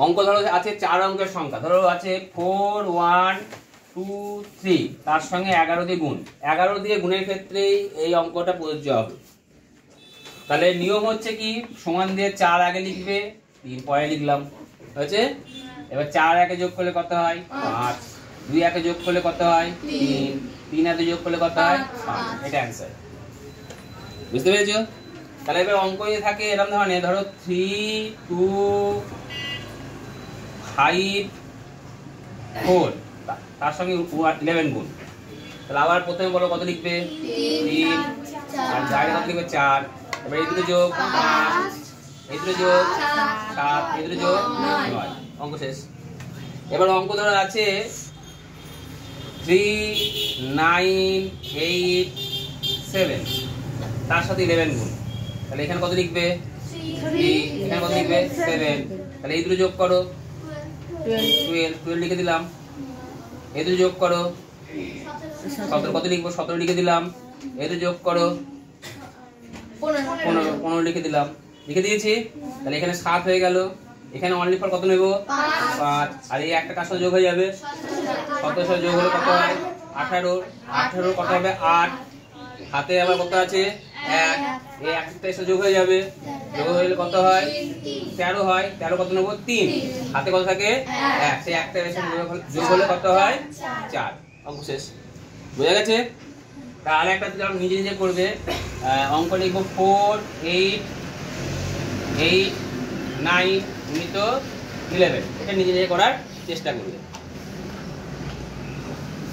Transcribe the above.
অঙ্ক ধরো আছে 4 অঙ্কের সংখ্যা, ধরো আছে 4 1 2 3, তার সঙ্গে 11 দিয়ে গুণ। 11 দিয়ে গুণের ক্ষেত্রেই এই অঙ্কটা প্রযোজ্য হবে। তাহলে নিয়ম হচ্ছে কি, সমান দিয়ে 4 আগে লিখবে, 3 পরে লিখলাম, হয়েছে। এবার 4 একে যোগ করলে কত হয় 5, 2 একে যোগ করলে কত হয় 3, 3 একে যোগ করলে কত হয় 5। এটা অ্যান্সার, বুঝতে পেরেছো? তাহলে এবার অঙ্ক যদি থাকে এরকম ধরনের, ধরো 3 2 5 4, তার সঙ্গে 11 গুণ। তাহলে আবার প্রথমে বলো কত লিখবে 3, আর জায়গা কত লিখবে 4। এবার এই দুটো যোগ 5, এই দুটো যোগ 7, এই দুটো যোগ 9, অঙ্ক শেষ। এবার অঙ্ক ধরো আছে 3 9 8 7, তার সাথে 11 গুণ। তাহলে এখানে কত লিখবে 3, এখানে কত লিখবে 7। তাহলে এই দুটো যোগ করো 12 লিখে দিলাম। এই দুটো যোগ করো 17, কত লিখবো 17 লিখে দিলাম। এই দুটো যোগ করো 15 লিখে দিলাম, লিখে দিয়েছি। তাহলে এখানে 7 হয়ে গেল। এখানে অনলি ফর কত নেব 5, আর এই একটা কার সাথে যোগ হয়ে যাবে 17 সাথে যোগ হলে কত হয় 18, 18 কত হবে 8, হাতে আবার কত আছে 1, এই একটা এসে যোগ হয়ে যাবে, যোগ হলে কত হয় 13 হয়। 13 কত নেব 3, হাতে কত থাকে 1, সেই একটা এসে যোগ হলে কত হয় 4, অঙ্ক শেষ। বুঝা গেছে? তাহলে একটা নিজে নিজে করবে, অঙ্ক লিখবো 4 8 8 9 গুণিত 11, এটা নিজে নিজে করার চেষ্টা করবে।